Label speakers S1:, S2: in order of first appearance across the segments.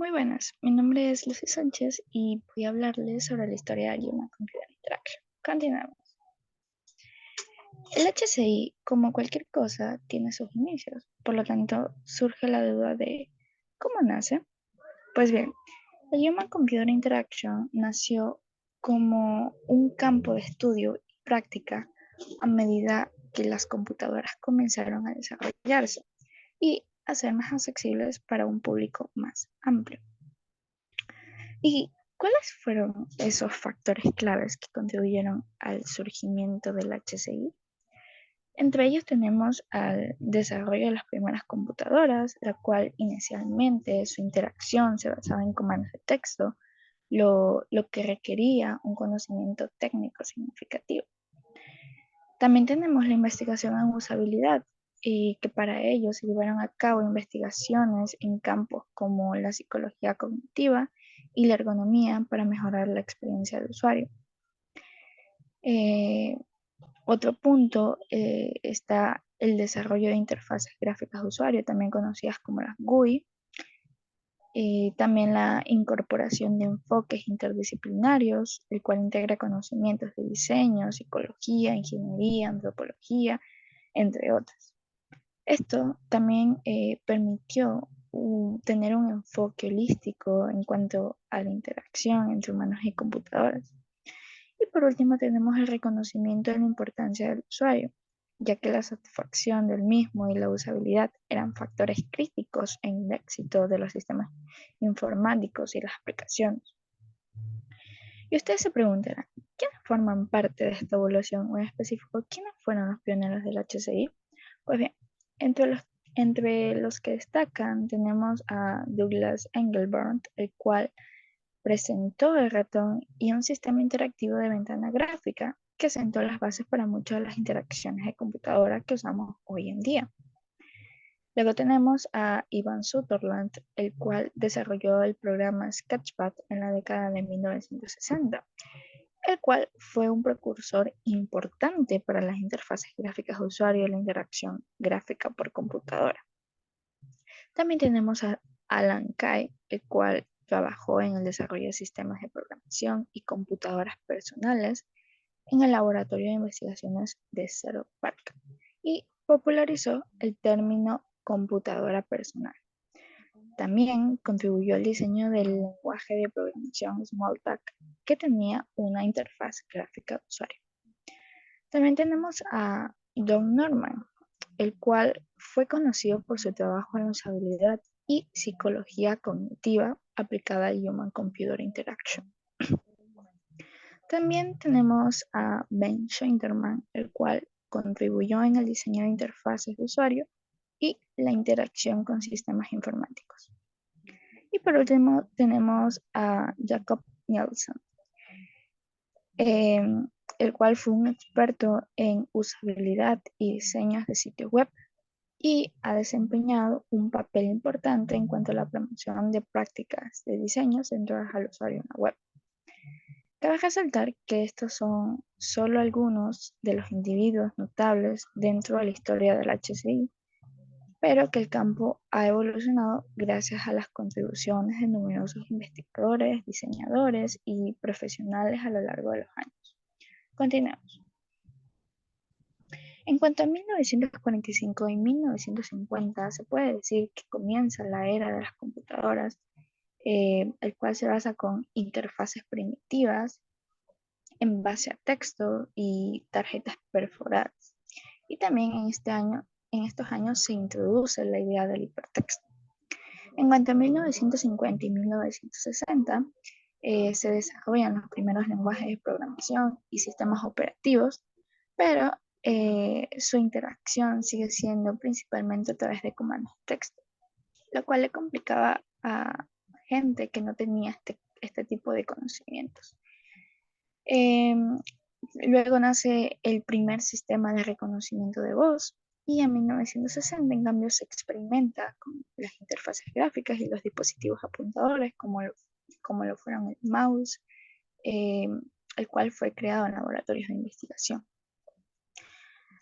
S1: Muy buenas, mi nombre es Lucy Sánchez y voy a hablarles sobre la historia del Human Computer Interaction. Continuamos. El HCI, como cualquier cosa, tiene sus inicios, por lo tanto surge la duda de ¿cómo nace? Pues bien, el Human Computer Interaction nació como un campo de estudio y práctica a medida que las computadoras comenzaron a desarrollarse y a ser más accesibles para un público más amplio. ¿Y cuáles fueron esos factores claves que contribuyeron al surgimiento del HCI? Entre ellos tenemos al desarrollo de las primeras computadoras, la cual inicialmente su interacción se basaba en comandos de texto, lo que requería un conocimiento técnico significativo. También tenemos la investigación en usabilidad, y que para ello se llevaron a cabo investigaciones en campos como la psicología cognitiva y la ergonomía para mejorar la experiencia del usuario. Eh, Otro punto está el desarrollo de interfaces gráficas de usuario, también conocidas como las GUI. También la incorporación de enfoques interdisciplinarios, el cual integra conocimientos de diseño, psicología, ingeniería, antropología, entre otras. Esto también permitió tener un enfoque holístico en cuanto a la interacción entre humanos y computadoras. Y por último tenemos el reconocimiento de la importancia del usuario, ya que la satisfacción del mismo y la usabilidad eran factores críticos en el éxito de los sistemas informáticos y las aplicaciones. Y ustedes se preguntarán, ¿quiénes forman parte de esta evolución o en específico quiénes fueron los pioneros del HCI? Pues bien, entre los, entre los que destacan tenemos a Douglas Engelbart, el cual presentó el ratón y un sistema interactivo de ventana gráfica que sentó las bases para muchas de las interacciones de computadora que usamos hoy en día. Luego tenemos a Ivan Sutherland, el cual desarrolló el programa Sketchpad en la década de 1960, el cual fue un precursor importante para las interfaces gráficas de usuario y la interacción gráfica por computadora. También tenemos a Alan Kay, el cual trabajó en el desarrollo de sistemas de programación y computadoras personales en el Laboratorio de Investigaciones de Zero Park y popularizó el término computadora personal. También contribuyó al diseño del lenguaje de programación Smalltalk, que tenía una interfaz gráfica de usuario. También tenemos a Don Norman, el cual fue conocido por su trabajo en usabilidad y psicología cognitiva aplicada al Human Computer Interaction. También tenemos a Ben Schneiderman, el cual contribuyó en el diseño de interfaces de usuario y la interacción con sistemas informáticos. Y por último tenemos a Jacob Nielsen, eh, el cual fue un experto en usabilidad y diseños de sitios web y ha desempeñado un papel importante en cuanto a la promoción de prácticas de diseño centradas al usuario en la web. Cabe resaltar que estos son solo algunos de los individuos notables dentro de la historia del HCI, pero que el campo ha evolucionado gracias a las contribuciones de numerosos investigadores, diseñadores y profesionales a lo largo de los años. Continuemos. En cuanto a 1945 y 1950, se puede decir que comienza la era de las computadoras, el cual se basa con interfaces primitivas en base a texto y tarjetas perforadas. Y también en estos años se introduce la idea del hipertexto. En cuanto a 1950 y 1960, se desarrollan los primeros lenguajes de programación y sistemas operativos, pero su interacción sigue siendo principalmente a través de comandos de texto, lo cual le complicaba a gente que no tenía este tipo de conocimientos. Eh, Luego nace el primer sistema de reconocimiento de voz y en 1960 en cambio se experimenta con las interfaces gráficas y los dispositivos apuntadores como lo fueron el mouse, eh, el cual fue creado en laboratorios de investigación.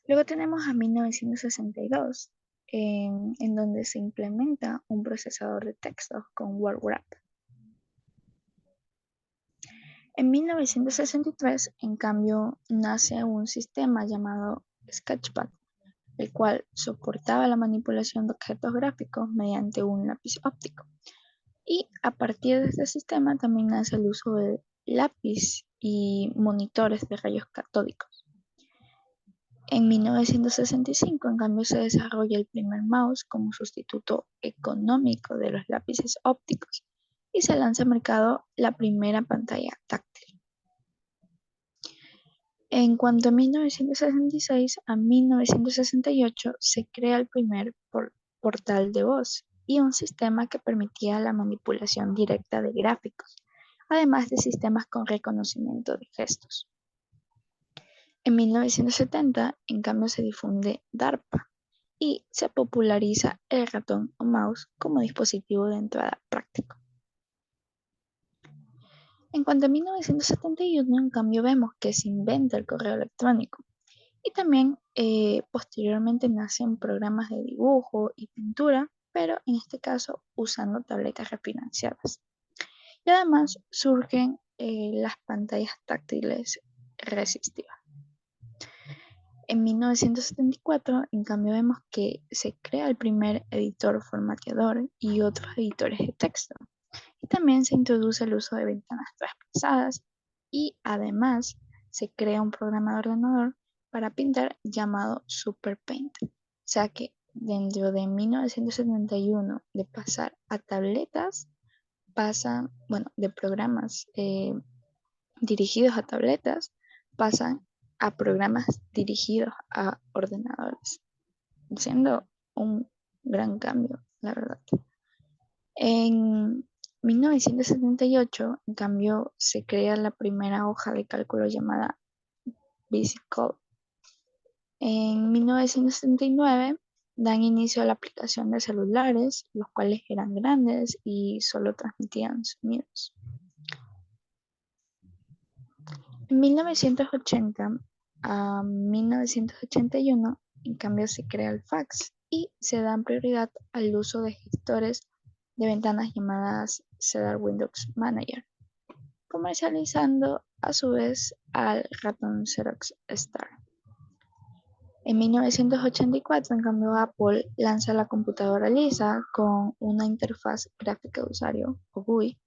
S1: Luego tenemos a 1962, en donde se implementa un procesador de textos con WordWrap. En 1963, en cambio, nace un sistema llamado Sketchpad, el cual soportaba la manipulación de objetos gráficos mediante un lápiz óptico. Y a partir de este sistema también nace el uso de lápiz y monitores de rayos catódicos. En 1965, en cambio, se desarrolla el primer mouse como sustituto económico de los lápices ópticos y se lanza al mercado la primera pantalla táctil. En cuanto a 1966 a 1968 se crea el primer portal de voz y un sistema que permitía la manipulación directa de gráficos, además de sistemas con reconocimiento de gestos. En 1970, en cambio, se difunde DARPA y se populariza el ratón o mouse como dispositivo de entrada práctico. En cuanto a 1971, en cambio, vemos que se inventa el correo electrónico y también posteriormente nacen programas de dibujo y pintura, pero en este caso usando tabletas refinanciadas. Y además surgen las pantallas táctiles resistivas. En 1974, en cambio, vemos que se crea el primer editor formateador y otros editores de texto. Y también se introduce el uso de ventanas traspasadas y además se crea un programa de ordenador para pintar llamado SuperPaint. O sea que dentro de 1971 de pasar a tabletas, pasan, de programas dirigidos a tabletas, pasan a programas dirigidos a ordenadores, siendo un gran cambio, la verdad. En 1978, en cambio, se crea la primera hoja de cálculo llamada VisiCalc. En 1979 dan inicio a la aplicación de celulares, los cuales eran grandes y solo transmitían sonidos. En 1980 a 1981, en cambio, se crea el fax y se da prioridad al uso de gestores de ventanas llamadas Cedar Windows Manager, comercializando a su vez al ratón Xerox Star. En 1984, en cambio, Apple lanza la computadora lisa con una interfaz gráfica de usuario, o GUI,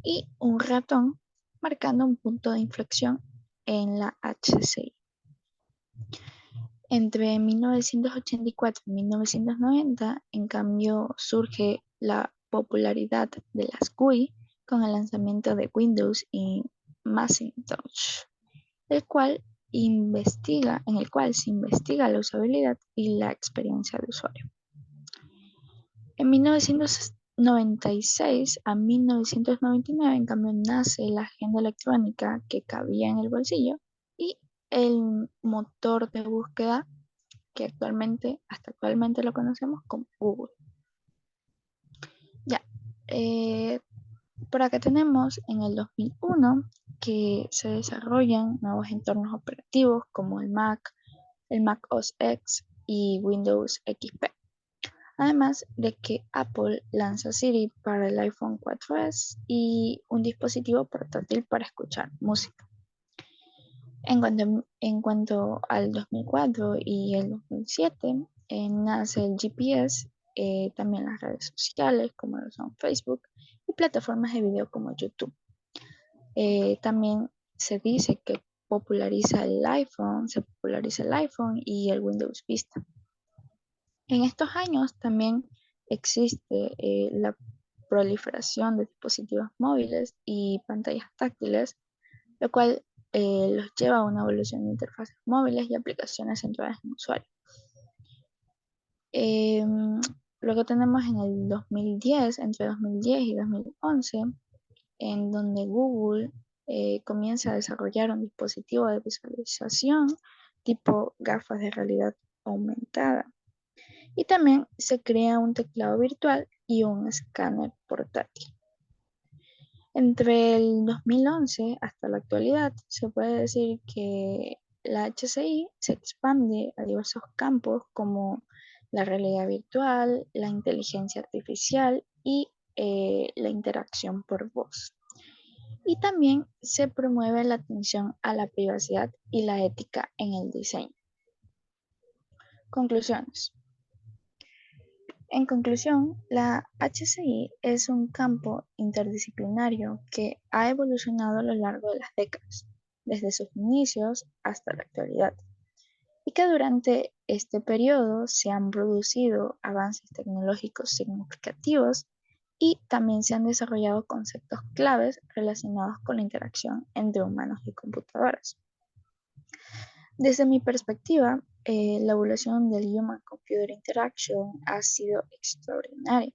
S1: y un ratón, marcando un punto de inflexión en la HCI. Entre 1984 y 1990, en cambio, surge la popularidad de las GUI con el lanzamiento de Windows y Macintosh, en el cual se investiga la usabilidad y la experiencia de usuario. En 1996 a 1999, en cambio, nace la agenda electrónica que cabía en el bolsillo y el motor de búsqueda que hasta actualmente lo conocemos como Google. Ya, por acá tenemos en el 2001 que se desarrollan nuevos entornos operativos como el Mac OS X y Windows XP. Además de que Apple lanza Siri para el iPhone 4S y un dispositivo portátil para escuchar música. En cuanto al 2004 y el 2007, nace el GPS, también las redes sociales como lo son Facebook y plataformas de video como YouTube. También se dice que se populariza el iPhone y el Windows Vista. En estos años también existe la proliferación de dispositivos móviles y pantallas táctiles, lo cual los lleva a una evolución de interfaces móviles y aplicaciones centradas en usuario. Luego tenemos en el 2010, entre 2010 y 2011, en donde Google comienza a desarrollar un dispositivo de visualización tipo gafas de realidad aumentada. Y también se crea un teclado virtual y un escáner portátil. Entre el 2011 hasta la actualidad, se puede decir que la HCI se expande a diversos campos como la realidad virtual, la inteligencia artificial y la interacción por voz. Y también se promueve la atención a la privacidad y la ética en el diseño. Conclusiones. En conclusión, la HCI es un campo interdisciplinario que ha evolucionado a lo largo de las décadas, desde sus inicios hasta la actualidad, y que durante este periodo se han producido avances tecnológicos significativos y también se han desarrollado conceptos claves relacionados con la interacción entre humanos y computadoras. Desde mi perspectiva, la evolución del Human Computer Interaction ha sido extraordinaria.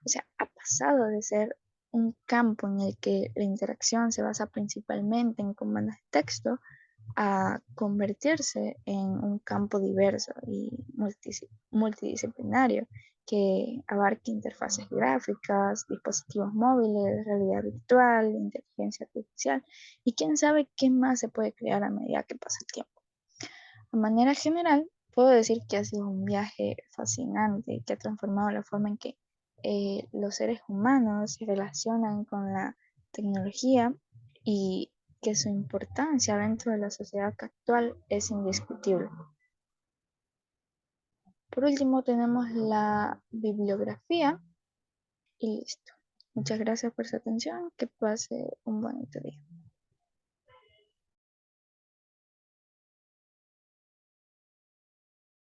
S1: O sea, ha pasado de ser un campo en el que la interacción se basa principalmente en comandos de texto a convertirse en un campo diverso y multidisciplinario que abarca interfaces gráficas, dispositivos móviles, realidad virtual, inteligencia artificial y quién sabe qué más se puede crear a medida que pasa el tiempo. De manera general, puedo decir que ha sido un viaje fascinante que ha transformado la forma en que los seres humanos se relacionan con la tecnología y que su importancia dentro de la sociedad actual es indiscutible. Por último, tenemos la bibliografía y listo. Muchas gracias por su atención. Que pase un bonito día.